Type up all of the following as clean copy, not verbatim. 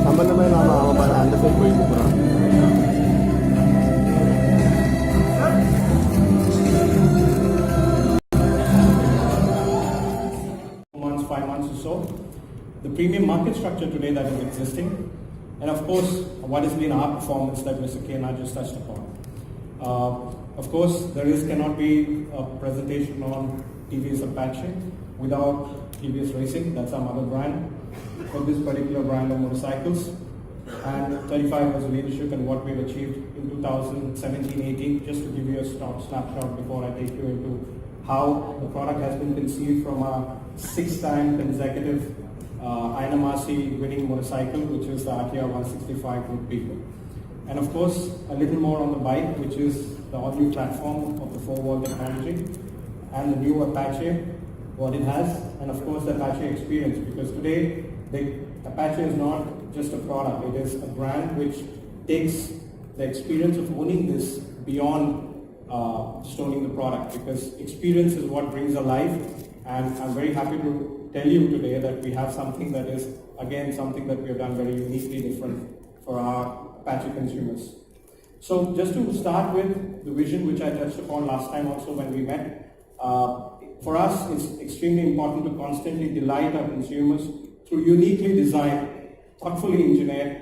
சம்பந்தமே நாம அவன் அந்த சைடு போயிட்டு போறான். Months, 5 months or so, the premium market structure today that is existing, and of course, what has been our performance that Mr. Kena just touched upon. Of course, cannot be a presentation on TVS Apache without TVS Racing. That's our mother brand for this particular brand of motorcycles. And 35 years of leadership and what we've achieved in 2017-18. Just to give you a snapshot before I take you into how the product has been conceived from a 6-time consecutive INMRC winning motorcycle, which is the RTR 165 Group B. And of course, a little more on the bike, which is the all-new platform of the 4-wall technology, and the new Apache, what it has, and of course the Apache experience, because today the Apache is not just a product, it is a brand which takes the experience of owning this beyond just owning the product, because experience is what brings alive. And I'm very happy to tell you today that we have something that is, again, something that we have done very uniquely different for our Apache consumers. So just to start with the vision which I touched upon last time also when we met, for us it's extremely important to constantly delight our consumers through uniquely designed, thoughtfully engineered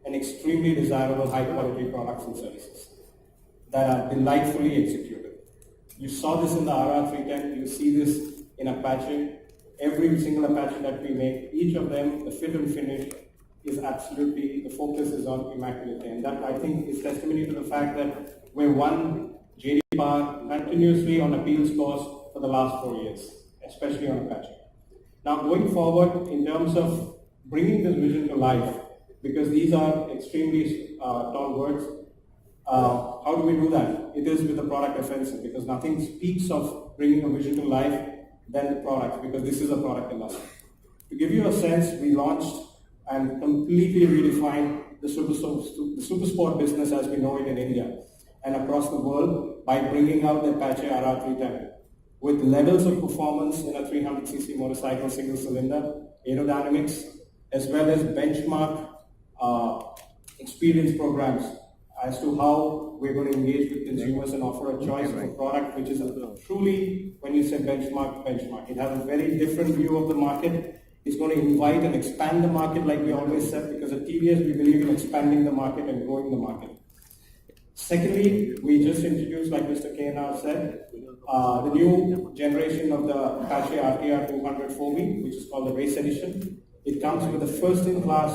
and extremely desirable high quality products and services that are delightfully executed. You saw this in the RR310, you see this in Apache. Every single Apache that we make, each of them, the fit and finish is absolutely, the focus is on immaculate. And that I think is testimony to the fact that we're won JD Bar continuously on appeal scores for the last 4 years, especially on Apache. Now going forward in terms of bringing this vision to life, because these are extremely tall words, how do we do that? It is with the product offensive, because nothing speaks of bringing a vision to life than the product, because this is a product industry. To give you a sense, we launched and completely redefined the super sport business as we know it in India and across the world by bringing out the Apache RR310 with levels of performance in a 300cc motorcycle single cylinder, aerodynamics, as well as benchmark experience programs as to how we're going to engage with consumers and offer a choice of a product which is truly, when you say benchmark, it has a very different view of the market. It's going to invite and expand the market like we always said, because at TVS we believe in expanding the market and growing the market. Secondly, we just introduced, like Mr. Kena said, the new generation of the Apache RTR 200 4V, which is called the Race Edition. It comes with a first-in-class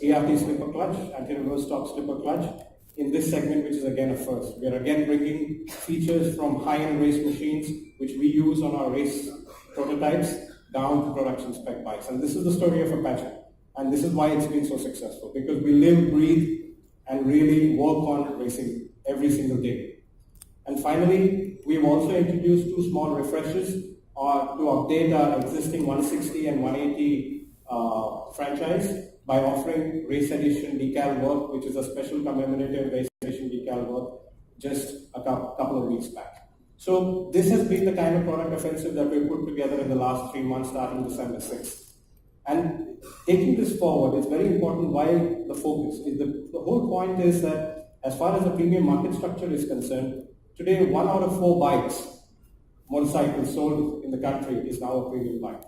ART slipper clutch, anti-reverse top slipper clutch, in this segment, which is again a first. We are again bringing features from high-end race machines, which we use on our race prototypes, down to production spec bikes. And this is the story of Apache. And this is why it's been so successful, because we live, breathe, and really work on racing every single day. And finally, we've also introduced 2 small refreshes to update our existing 160 and 180 franchise by offering Race Edition decal work, which is a special commemorative Race Edition decal work just a couple of weeks back. So this has been the kind of product offensive that we put together in the last 3 months starting December 6th. And taking this forward, it's very important why the focus. The whole point is that as far as the premium market structure is concerned, today 1 out of 4 bikes, motorcycles sold in the country is now a premium bike.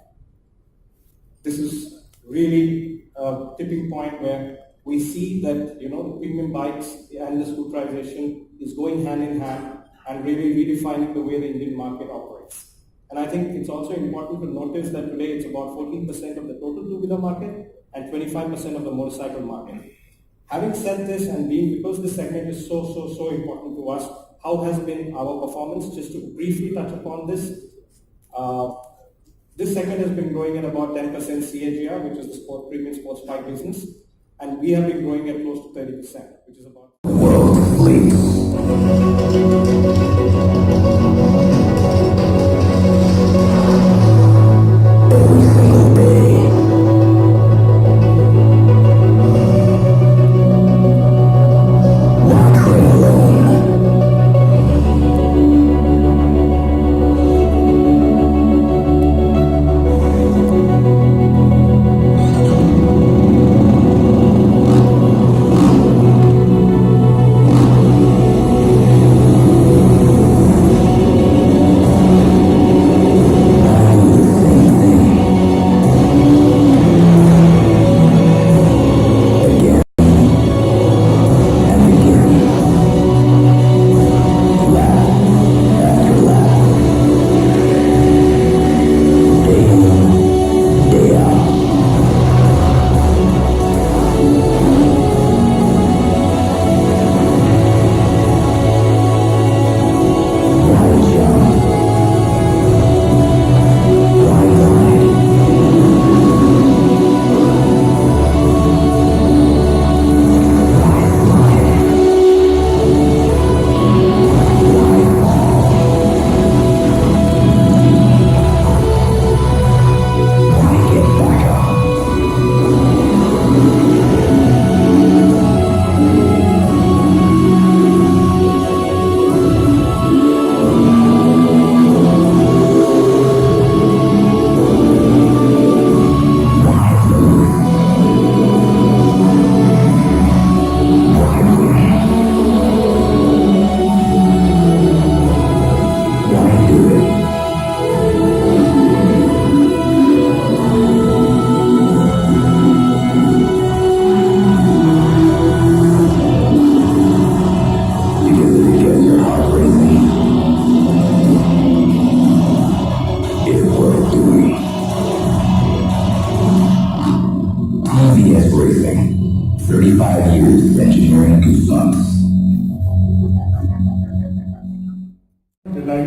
This is really a tipping point where we see that the premium bikes and the scooterization is going hand in hand and really redefining the way the Indian market operates. And I think it's also important to notice that today it's about 14% of the total two-wheeler market and 25% of the motorcycle market. Having said this, and because this segment is so important to us, how has been our performance? Just to briefly touch upon this. This segment has been growing at about 10% CAGR, which is the premium sports bike business, and we have been growing at close to 30%, which is about world lead.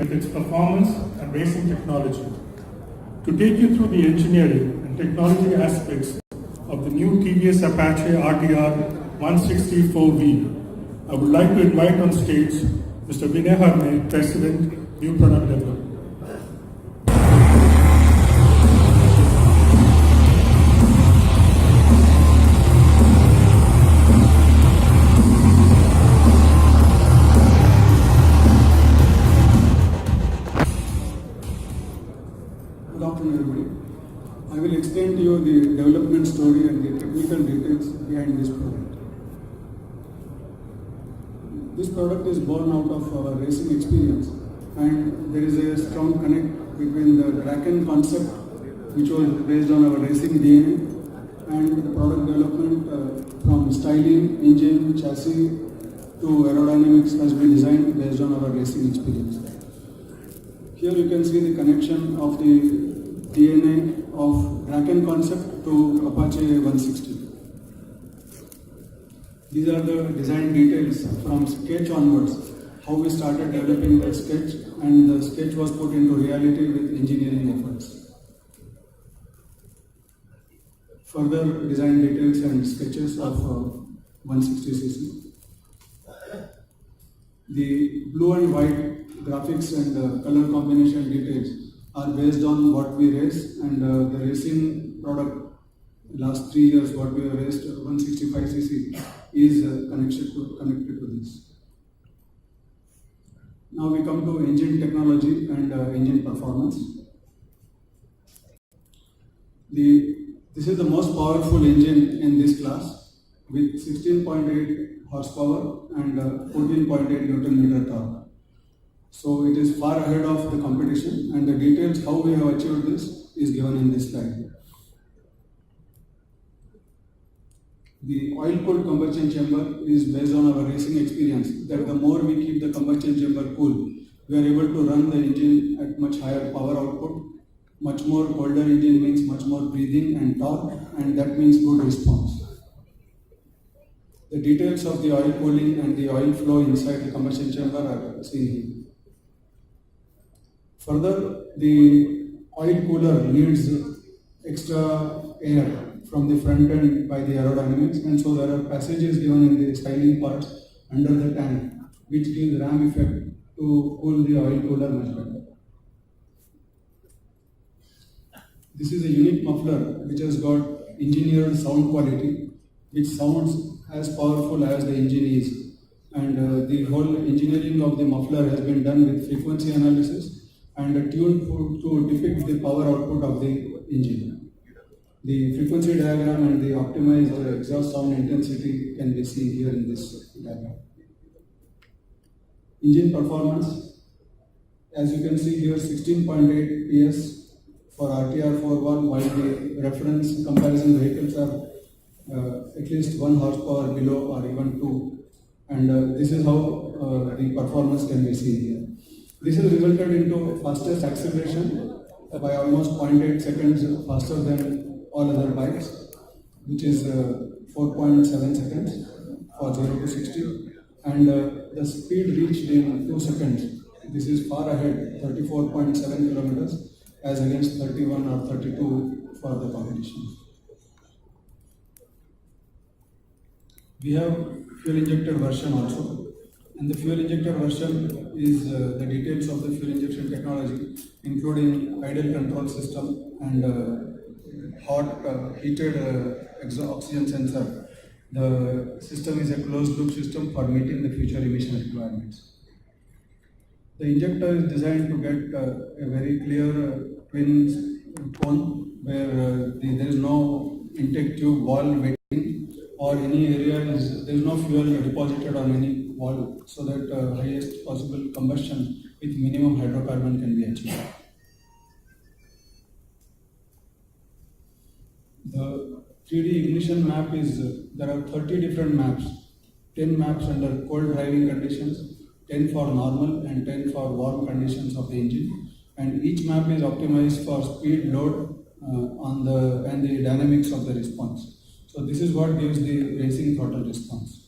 with its performance and racing technology. To take you through the engineering and technology aspects of the new TVS Apache RTR 164V, I would like to invite on stage Mr. Venu, President, New Product Development. Good afternoon, everybody. I will explain to you the development story and the technical details behind this product. This product is born out of our racing experience, and there is a strong connect between the Draken concept, which was based on our racing DNA, and the product development from styling, engine, chassis to aerodynamics has been designed based on our racing experience. Here you can see the connection of the DNA of Draken concept to Apache 160. These are the design details from sketch onwards, how we started developing the sketch, and the sketch was put into reality with engineering efforts. Further design details and sketches of 160cc. The blue and white graphics and color combination details are based on what we race, and the racing product last 3 years what we have raced 165cc is connected to this. Now we come to engine technology and engine performance. This is the most powerful engine in this class with 16.8 horsepower and 14.8 Newton meter torque. So it is far ahead of the competition, and the details how we have achieved this is given in this slide. The oil-cooled combustion chamber is based on our racing experience that the more we keep the combustion chamber cool, we are able to run the engine at much higher power output. Much more colder engine means much more breathing and torque, and that means good response. The details of the oil cooling and the oil flow inside the combustion chamber are seen here. Further, the oil cooler needs extra air from the front end by the aerodynamics, and so there are passages given in the styling parts under the tank which gives ram effect to cool the oil cooler much better. This is a unique muffler which has got engineered sound quality, which sounds as powerful as the engine is, and the whole engineering of the muffler has been done with frequency analysis and tuned to depict the power output of the engine. The frequency diagram and the optimized exhaust sound intensity can be seen here in this diagram. Engine performance, as you can see here, 16.8 PS for RTR 4.1, while the reference comparison vehicles are at least 1 horsepower below or even 2, and this is how the performance can be seen here. This has resulted into fastest acceleration by almost 0.8 seconds faster than all other bikes, which is 4.7 seconds for 0 to 60, and the speed reached in 2 seconds. This is far ahead, 34.7 kilometers as against 31 or 32 for the competition. We have fuel injected version also. And the fuel injector version is the details of the fuel injection technology, including idle control system and heated oxygen sensor. The system is a closed loop system for meeting the future emission requirements. The injector is designed to get a very clear twin cone where there is no intake tube wall waiting, or any area there is no fuel deposited on any wall, so that highest possible combustion with minimum hydrocarbon can be achieved. The 3D ignition map is, there are 30 different maps, 10 maps under cold driving conditions, 10 for normal and 10 for warm conditions of the engine, and each map is optimized for speed, load, and the dynamics of the response. So this is what gives the racing throttle response.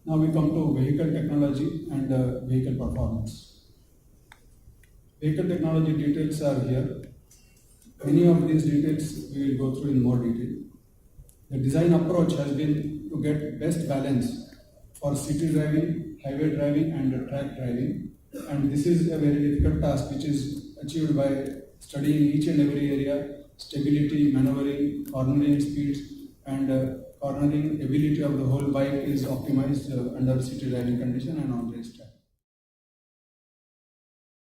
Now we come to vehicle technology and vehicle performance. Vehicle technology details are here. Many of these details we will go through in more detail. The design approach has been to get best balance for city driving, highway driving and track driving. And this is a very difficult task which is achieved by studying each and every area, stability, maneuvering, cornering speeds and cornering ability of the whole bike is optimized under city driving condition and on race track.